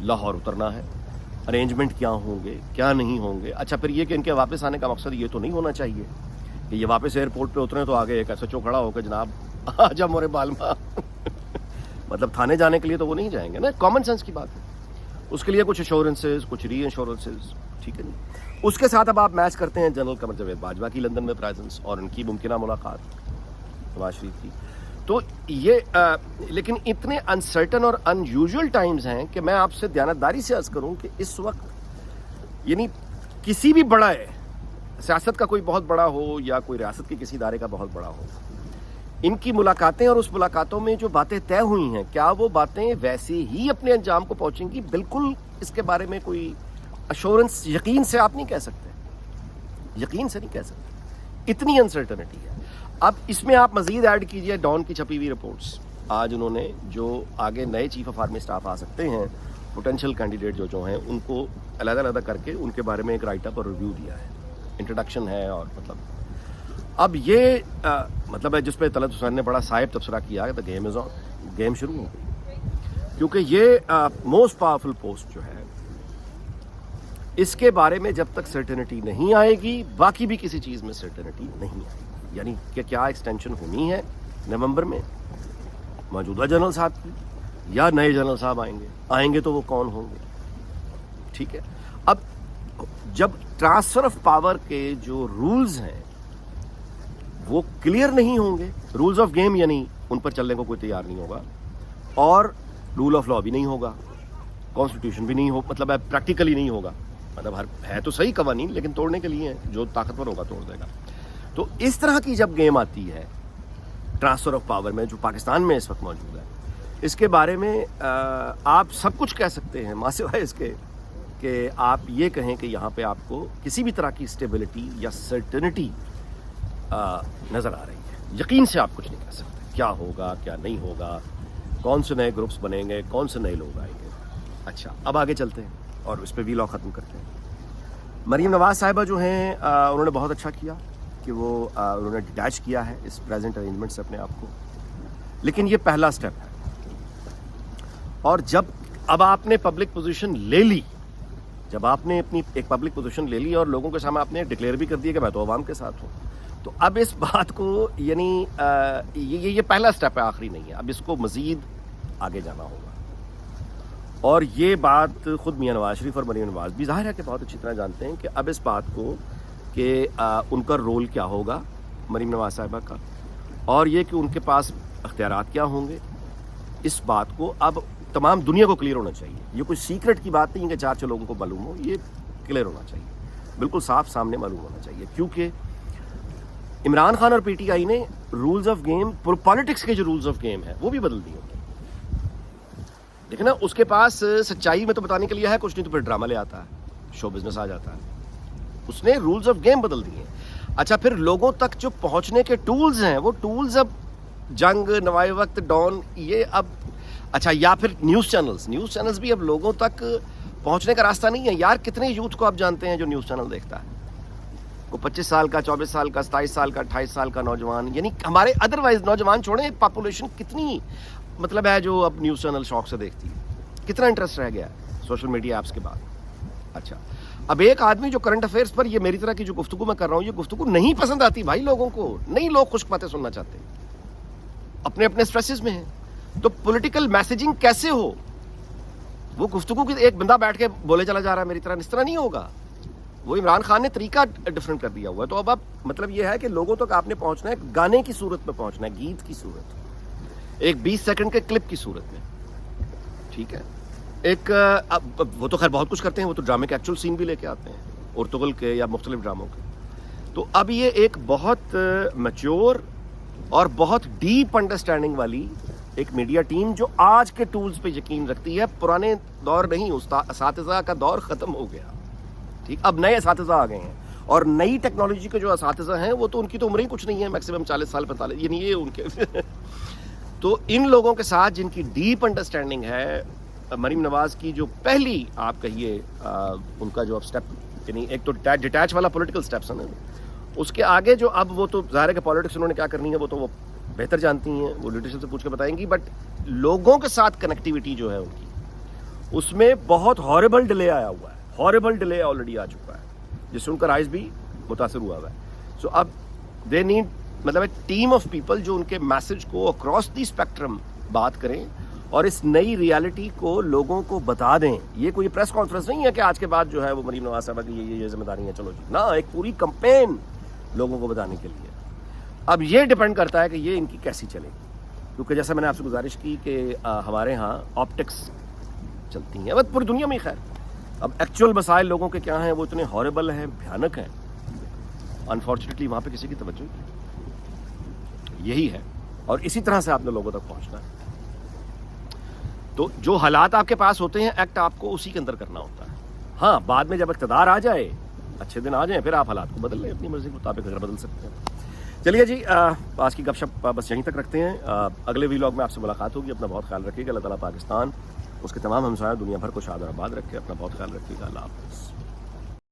لاہور اترنا ہے, ارینجمنٹ کیا ہوں گے کیا نہیں ہوں گے. اچھا پھر یہ کہ ان کے واپس آنے کا مقصد یہ تو نہیں ہونا چاہیے کہ یہ واپس ایئرپورٹ پہ اتریں تو آگے ایک ایسا کھڑا ہو کہ جناب آجا مورے بالما مطلب تھانے جانے کے لیے تو وہ نہیں جائیں گے نا, کامن سینس کی بات ہے. اس کے لیے کچھ ایشورنسز, کچھ ری انشورنسز, ٹھیک ہے نہیں. اس کے ساتھ اب آپ میچ کرتے ہیں جنرل قمر جاوید باجوہ کی لندن میں پریزنس اور ان کی ممکنہ ملاقات نواز شریف کی. تو یہ لیکن اتنے انسرٹن اور ان یوزول ٹائمز ہیں کہ میں آپ سے دیانتداری سے عرض کروں کہ اس وقت یعنی کسی بھی بڑا ہے, سیاست کا کوئی بہت بڑا ہو یا کوئی ریاست کے کسی ادارے کا بہت بڑا ہو, ان کی ملاقاتیں اور اس ملاقاتوں میں جو باتیں طے ہوئی ہیں کیا وہ باتیں ویسے ہی اپنے انجام کو پہنچیں گی؟ بالکل اس کے بارے میں کوئی ایشورنس یقین سے آپ نہیں کہہ سکتے, یقین سے نہیں کہہ سکتے, اتنی انسرٹنٹی ہے. اب اس میں آپ مزید ایڈ کیجئے ڈان کی چھپی ہوئی رپورٹس. آج انہوں نے جو آگے نئے چیف آف آرمی اسٹاف آ سکتے ہیں, پوٹینشیل کینڈیڈیٹ جو ہیں ان کو علیحدہ علیحدہ کر کے ان کے بارے میں ایک رائٹ اپ اور ریویو دیا ہے, انٹروڈکشن ہے. اور مطلب اب یہ مطلب ہے جس پہ طلعت حسین نے بڑا صائب تبصرہ کیا کہ گیم از آن, گیم شروع ہو گئی, کیونکہ یہ موسٹ پاورفل پوسٹ جو ہے اس کے بارے میں جب تک سرٹنٹی نہیں آئے گی باقی بھی کسی چیز میں سرٹنٹی نہیں آئے گی. یعنی کہ کیا ایکسٹینشن ہونی ہے نومبر میں موجودہ جنرل صاحب کی یا نئے جنرل صاحب آئیں گے تو وہ کون ہوں گے, ٹھیک ہے. اب جب ٹرانسفر آف پاور کے جو رولز ہیں وہ کلیئر نہیں ہوں گے, رولز آف گیم یعنی ان پر چلنے کو کوئی تیار نہیں ہوگا, اور رول آف لا بھی نہیں ہوگا, کانسٹیٹیوشن بھی نہیں ہو, مطلب پریکٹیکلی نہیں ہوگا. مطلب ہے تو صحیح قوانین لیکن توڑنے کے لیے جو طاقتور ہوگا توڑ دے گا. تو اس طرح کی جب گیم آتی ہے ٹرانسفر آف پاور میں جو پاکستان میں اس وقت موجود ہے, اس کے بارے میں آپ سب کچھ کہہ سکتے ہیں ماں سوائے اس کے کہ آپ یہ کہیں کہ یہاں پہ آپ کو کسی بھی طرح کی اسٹیبلٹی یا سرٹنٹی نظر آ رہی ہے. یقین سے آپ کچھ نہیں کہہ سکتے کیا ہوگا کیا نہیں ہوگا, کون سے نئے گروپس بنیں گے, کون سے نئے لوگ آئیں گے. اچھا اب آگے چلتے ہیں اور اس پہ وی لاگ ختم کرتے ہیں. مریم نواز صاحبہ جو ہیں انہوں نے بہت اچھا کیا کہ وہ انہوں نے ڈیٹیچ کیا ہے اس پریزنٹ ارینجمنٹ سے اپنے آپ کو, لیکن یہ پہلا سٹیپ ہے. اور جب اب آپ نے پبلک پوزیشن لے لی, جب آپ نے اپنی ایک پبلک پوزیشن لے لی اور لوگوں کے سامنے آپ نے ڈکلیئر بھی کر دیا کہ میں تو عوام کے ساتھ ہوں, تو اب اس بات کو یعنی یہ پہلا سٹیپ ہے, آخری نہیں ہے. اب اس کو مزید آگے جانا ہوگا. اور یہ بات خود میاں نواز شریف اور مریم نواز بھی ظاہر ہے کہ بہت اچھی طرح جانتے ہیں کہ اب اس بات کو کہ ان کا رول کیا ہوگا مریم نواز صاحبہ کا, اور یہ کہ ان کے پاس اختیارات کیا ہوں گے, اس بات کو اب تمام دنیا کو کلیئر ہونا چاہیے. یہ کوئی سیکرٹ کی بات نہیں کہ 4 لوگوں کو معلوم ہو, یہ کلیئر ہونا چاہیے, بالکل صاف سامنے معلوم ہونا چاہیے. کیونکہ عمران خان اور پی ٹی آئی نے رولز آف گیم, پالیٹکس کے جو رولز آف گیم ہیں وہ بھی بدل دیے. دیکھیں نا, اس کے پاس سچائی میں تو بتانے کے لیے ہے کچھ نہیں, تو پھر ڈرامہ لے آتا ہے, شو بزنس آ جاتا ہے. اس نے رولز آف گیم بدل دیے. اچھا پھر لوگوں تک جو پہنچنے کے ٹولز ہیں وہ ٹولز اب جنگ, نوائے وقت, ڈان, یہ اب اچھا, یا پھر نیوز چینلز بھی اب لوگوں تک پہنچنے کا راستہ نہیں ہے. یار کتنے یوتھ کو آپ جانتے ہیں جو نیوز چینل دیکھتا ہے, کو 25 سال کا, 24 سال کا, 27 سال کا, 28 سال کا نوجوان, یعنی ہمارے ادروائز نوجوان چھوڑیں, پاپولیشن کتنی مطلب ہے جو اب نیوز چینل شوق سے دیکھتی ہے, کتنا انٹرسٹ رہ گیا ہے سوشل میڈیا ایپس کے بعد. اچھا اب ایک آدمی جو کرنٹ افیئرس پر یہ میری طرح کی جو گفتگو میں کر رہا ہوں, یہ گفتگو نہیں پسند آتی بھائی لوگوں کو, نہیں لوگ خشک باتیں سننا چاہتے, اپنے اپنے اسٹریسز میں ہیں. تو پولیٹیکل میسیجنگ کیسے ہو, وہ گفتگو کی ایک بندہ بیٹھ کے بولے چلا جا رہا ہے میری طرح, اس طرح نہیں ہوگا. وہ عمران خان نے طریقہ ڈفرینٹ کر دیا ہوا ہے. تو اب مطلب یہ ہے کہ لوگوں تک آپ نے پہنچنا ہے گانے کی صورت میں پہنچنا ہے, گیت کی صورت, ایک 20 سیکنڈ کے کلپ کی صورت میں, ٹھیک ہے. ایک وہ تو خیر بہت کچھ کرتے ہیں, وہ تو ڈرامے کے ایکچوئل سین بھی لے کے آتے ہیں, ارطغرل کے یا مختلف ڈراموں کے. تو اب یہ ایک بہت میچور اور بہت ڈیپ انڈرسٹینڈنگ والی ایک میڈیا ٹیم جو آج کے ٹولز پہ یقین رکھتی ہے, پرانے دور نہیں, اساتذہ کا دور ختم ہو گیا, ٹھیک. اب نئے اساتذہ آ گئے ہیں, اور نئی ٹیکنالوجی کے جو اساتذہ ہیں وہ تو ان کی تو عمر ہی کچھ نہیں ہے, میکسیمم 40 سال 45, یعنی یہ ان کے تو ان لوگوں کے ساتھ جن کی ڈیپ انڈرسٹینڈنگ ہے, مریم نواز کی جو پہلی آپ کہیے ان کا جو اب اسٹیپ, یعنی ایک تو ڈیٹیچ والا پولیٹیکل اسٹیپس ہیں, اس کے آگے جو اب وہ تو ظاہر ہے کہ پالیٹکس انہوں نے کیا کرنی ہے وہ تو وہ بہتر جانتی ہیں, وہ لیڈرشپ سے پوچھ کے بتائیں گی, بٹ لوگوں کے ساتھ کنیکٹیوٹی جو ہے ان کی, اس میں بہت ہاربل ڈیلے آیا ہوا ہے, ہاربل ڈیلے آلریڈی آ چکا ہے, جس سے ان کا رائز بھی متاثر ہوا ہوا ہے. سو اب دے نیڈ مطلب ایک ٹیم آف پیپل جو ان کے میسج کو اکراس دی اسپیکٹرم بات کریں اور اس نئی ریالٹی کو لوگوں کو بتا دیں. یہ کوئی پریس کانفرنس نہیں ہے کہ آج کے بعد جو ہے وہ مریم نواز صاحبہ کی یہ ذمہ داری ہے, چلو جی نا, ایک پوری کمپین لوگوں کو بتانے کے لیے. اب یہ ڈپینڈ کرتا ہے کہ یہ ان کی کیسی چلے گی, کیونکہ جیسا میں نے آپ سے گزارش کی کہ ہمارے ہاں آپٹکس چلتی ہیں, بس پوری دنیا میں ہی خیر. اب ایکچوئل مسائل لوگوں کے کیا ہیں وہ اتنے ہاربل ہیں, بھیانک ہیں, انفارچونیٹلی وہاں پہ کسی کی توجہ نہیں. یہی ہے, اور اسی طرح سے آپ نے لوگوں تک پہنچنا ہے. تو جو حالات آپ کے پاس ہوتے ہیں ایکٹ آپ کو اسی کے اندر کرنا ہوتا ہے. ہاں بعد میں جب اقتدار آ جائے, اچھے دن آ جائیں, پھر آپ حالات کو بدل لیں اپنی مرضی کے مطابق اگر بدل سکتے ہیں. چلیے جی, آج کی گپ شپ بس یہیں تک رکھتے ہیں. اگلے ویلاگ میں آپ سے ملاقات ہوگی. اپنا بہت خیال رکھیے گا. اللہ تعالیٰ پاکستان, اس کے تمام ہمسایہ دنیا بھر کو شاد اور آباد رکھے. اپنا بہت خیال رکھیے گا. اللہ حافظ.